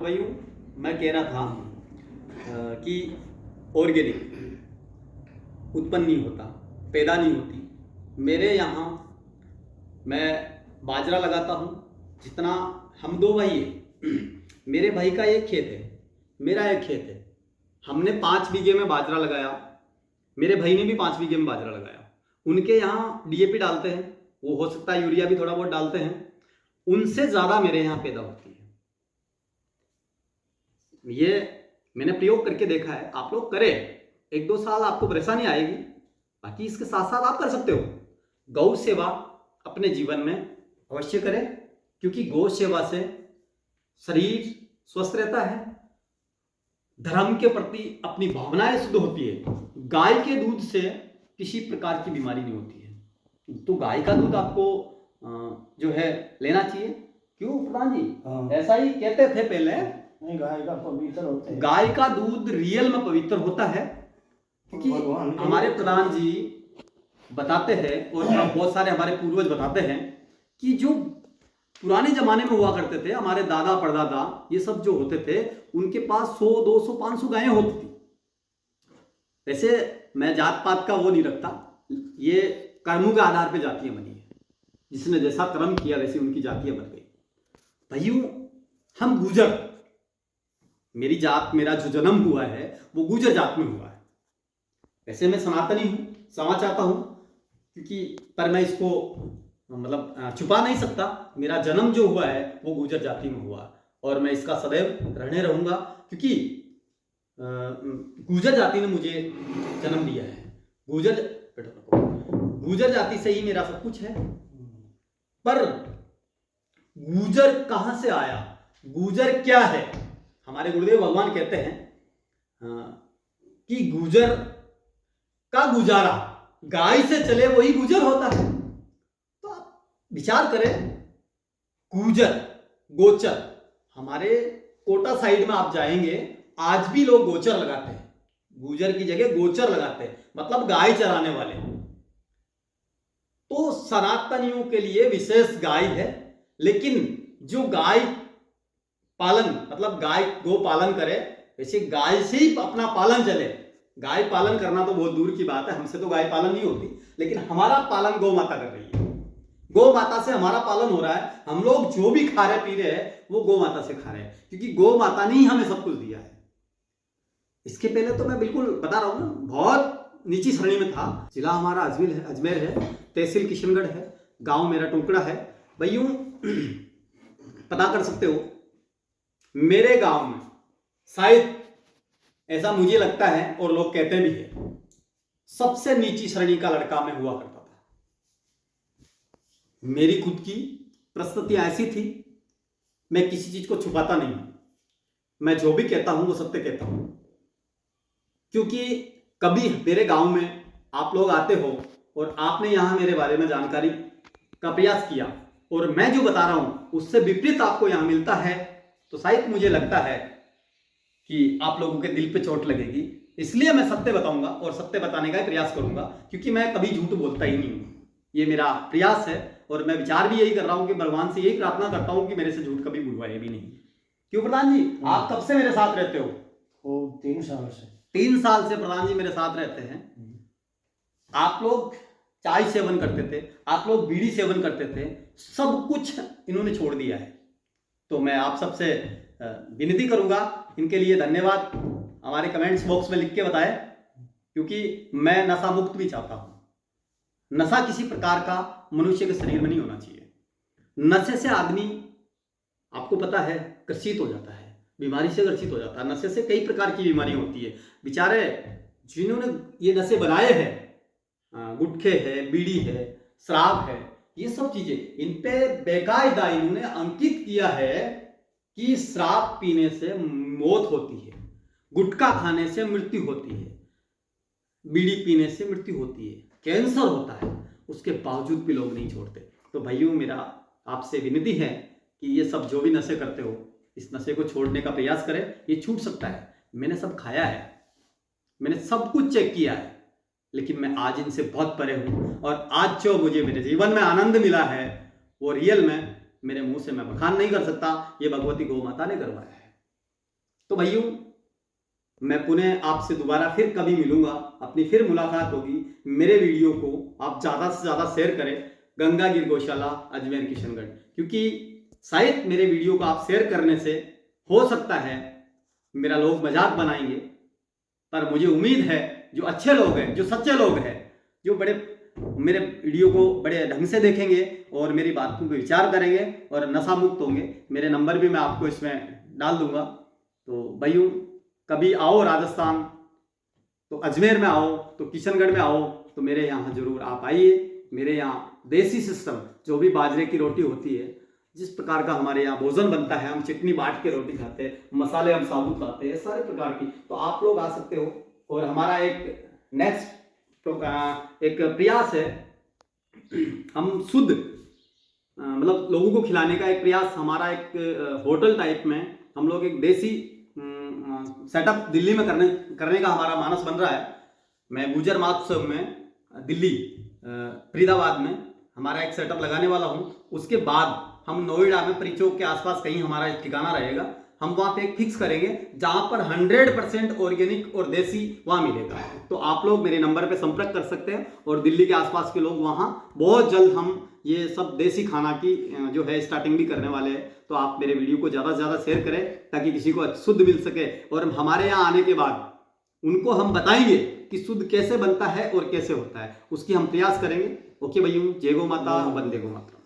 वही हूँ। मैं कह रहा था कि ऑर्गेनिक उत्पन्न नहीं होता, पैदा नहीं होती। मेरे यहाँ मैं बाजरा लगाता हूँ। जितना हम दो भाई है मेरे भाई का एक खेत है, मेरा एक खेत है। हमने 5 बीघे में बाजरा लगाया, मेरे भाई ने भी 5 बीघे में बाजरा लगाया। उनके यहाँ डीएपी डालते हैं, वो हो सकता है यूरिया भी थोड़ा बहुत डालते हैं, उनसे ज़्यादा मेरे यहाँ पैदा होती है। ये मैंने प्रयोग करके देखा है। आप लोग करें, 1-2 साल आपको परेशानी आएगी, बाकी इसके साथ साथ आप कर सकते हो। गौ सेवा अपने जीवन में अवश्य करें, क्योंकि गौ सेवा से शरीर स्वस्थ रहता है, धर्म के प्रति अपनी भावनाएं शुद्ध होती है। गाय के दूध से किसी प्रकार की बीमारी नहीं होती है, तो गाय का दूध आपको जो है लेना चाहिए। क्यों प्रधान जी? हाँ। ऐसा ही कहते थे पहले। नहीं, गाय का पवित्र होता है। गाय का दूध रियल में पवित्र होता है, क्योंकि हमारे प्रधान जी बताते हैं और बहुत सारे हमारे पूर्वज बताते हैं कि जो पुराने जमाने में हुआ करते थे, हमारे दादा परदादा ये सब जो होते थे, उनके पास 100, 200, 500 गायें होती थी। वैसे मैं जात पात का वो नहीं रखता, ये कर्मों के आधार पे जातियां बनी है। जिसने जैसा कर्म किया वैसे उनकी जातियां बन गई। भाइयों, हम गुजर, मेरी जात, मेरा जो जन्म हुआ है वो गुजर जात में हुआ है। वैसे मैं सनातनी हूं, क्षमा चाहता हूं, क्योंकि पर मैं इसको मतलब छुपा नहीं सकता। मेरा जन्म जो हुआ है वो गुजर जाति में हुआ, और मैं इसका सदैव रहने रहूंगा, क्योंकि गुजर जाति ने मुझे जन्म दिया है। गुजर जाति से ही मेरा सब कुछ है। पर गुजर कहां से आया, गुजर क्या है? हमारे गुरुदेव भगवान कहते हैं कि गुजर का गुजारा गाय से चले वही गुजर होता है। तो आप विचार करें, गुजर, गोचर, हमारे कोटा साइड में आप जाएंगे, आज भी लोग गोचर लगाते हैं। गुजर की जगह गोचर लगाते हैं, मतलब गाय चराने वाले। तो सनातनियों के लिए विशेष गाय है, लेकिन जो गाय पालन मतलब गाय गो पालन करे, वैसे गाय से ही अपना पालन चले। गाय पालन करना तो बहुत दूर की बात है, हमसे तो गाय पालन नहीं होती, लेकिन हमारा पालन गौ माता कर रही है। गौ माता से हमारा पालन हो रहा है। हम लोग जो भी खा रहे पी रहे हैं वो गौ माता से खा रहे हैं, क्योंकि गौ माता ने ही हमें सब कुछ दिया है। इसके पहले तो मैं बिल्कुल बता रहा हूं ना, बहुत नीची श्रेणी में था। जिला हमारा अजमेर है, तहसील किशनगढ़ है, गांव मेरा टुकड़ा है। भाइयों, पता कर सकते हो, मेरे गांव में शायद ऐसा मुझे लगता है और लोग कहते भी हैं, सबसे नीची श्रेणी का लड़का मैं हुआ करता था। मेरी खुद की परिस्थिति ऐसी थी, मैं किसी चीज को छुपाता नहीं हूं। मैं जो भी कहता हूं वो सत्य कहता हूं, क्योंकि कभी मेरे गांव में आप लोग आते हो और आपने यहां मेरे बारे में जानकारी का प्रयास किया, और मैं जो बता रहा हूं उससे विपरीत आपको यहां मिलता है, तो शायद मुझे लगता है कि आप लोगों के दिल पे चोट लगेगी। इसलिए मैं सत्य बताऊंगा और सत्य बताने का प्रयास करूंगा, क्योंकि मैं कभी झूठ बोलता ही नहीं हूं। ये मेरा प्रयास है, और मैं विचार भी यही कर रहा हूं कि भगवान से यही प्रार्थना करता हूं कि मेरे से झूठ कभी बुलवाए भी नहीं। क्यों प्रधान जी, आप कब से मेरे साथ रहते हो? वो 3 साल से। 3 साल से प्रधान जी मेरे साथ रहते हैं। आप लोग चाय सेवन करते थे, आप लोग बीड़ी सेवन करते थे, सब कुछ इन्होंने छोड़ दिया है। तो मैं आप सबसे विनती करूंगा, इनके लिए धन्यवाद हमारे कमेंट्स बॉक्स में लिख के बताएं, क्योंकि मैं नशा मुक्त भी चाहता हूं। नशा किसी प्रकार का मनुष्य के शरीर में नहीं होना चाहिए। नशे से आदमी, आपको पता है, ग्रसित हो जाता है, बीमारी से ग्रसित हो जाता है। नशे से कई प्रकार की बीमारी होती है। बेचारे जिन्होंने ये नशे बनाए हैं, गुटखे है, बीड़ी है, शराब है, ये सब चीजें, इन पे बेकायदा इन्होंने अंकित किया है कि शराब पीने से मौत होती है, गुटखा खाने से मृत्यु होती है, बीड़ी पीने से मृत्यु होती है, कैंसर होता है, उसके बावजूद भी लोग नहीं छोड़ते। तो भाइयों, मेरा आपसे विनती है कि ये सब जो भी नशे करते हो, इस नशे को छोड़ने का प्रयास करें। ये छूट सकता है। मैंने सब खाया है, मैंने सब कुछ चेक किया है, लेकिन मैं आज इनसे बहुत परे हूं, और आज जो मुझे मेरे जीवन में आनंद मिला है वो रियल में मेरे मुंह से मैं बखान नहीं कर सकता। ये भगवती गौ माता ने करवाया है। तो भाइयों, मैं पुनः आपसे दोबारा फिर कभी मिलूंगा, अपनी फिर मुलाकात होगी। मेरे वीडियो को आप ज़्यादा से ज़्यादा शेयर करें, गंगागिर गौशाला अजमेर किशनगढ़, क्योंकि शायद मेरे वीडियो को आप शेयर करने से हो सकता है मेरा लोग मजाक बनाएंगे, पर मुझे उम्मीद है जो अच्छे लोग हैं, जो सच्चे लोग हैं, जो बड़े मेरे वीडियो को बड़े ढंग से देखेंगे और मेरी बातों पर विचार करेंगे और नशा मुक्त होंगे। मेरे नंबर भी मैं आपको इसमें डाल दूंगा। तो भाइयों, कभी आओ राजस्थान, तो अजमेर में आओ, तो किशनगढ़ में आओ, तो मेरे यहाँ जरूर आप आइए। मेरे यहाँ देसी सिस्टम, जो भी बाजरे की रोटी होती है, जिस प्रकार का हमारे यहाँ भोजन बनता है, हम चटनी बांट के रोटी खाते हैं, मसाले हम साबुत लाते हैं, सारे प्रकार की, तो आप लोग आ सकते हो। और हमारा एक नेक्स्ट तो एक प्रयास है, हम शुद्ध मतलब लोगों को खिलाने का एक प्रयास, हमारा एक होटल टाइप में हम लोग एक देसी सेटअप दिल्ली में करने का हमारा मानस बन रहा है। मैं गुजर महोत्सव में दिल्ली फरीदाबाद में हमारा एक सेटअप लगाने वाला हूँ। उसके बाद हम नोएडा में परी चौक के आसपास कहीं हमारा एक ठिकाना रहेगा, हम वहाँ पे एक फिक्स करेंगे जहाँ पर 100% ऑर्गेनिक और देसी वहाँ मिलेगा। तो आप लोग मेरे नंबर पे संपर्क कर सकते हैं, और दिल्ली के आसपास के लोग वहाँ बहुत जल्द हम ये सब देसी खाना की जो है स्टार्टिंग भी करने वाले हैं। तो आप मेरे वीडियो को ज़्यादा से ज़्यादा शेयर करें ताकि किसी को शुद्ध मिल सके, और हमारे यहाँ आने के बाद उनको हम बताएंगे कि शुद्ध कैसे बनता है और कैसे होता है, उसकी हम प्रयास करेंगे। ओके भाइयों, जय गौ माता, वंदे गौ माता।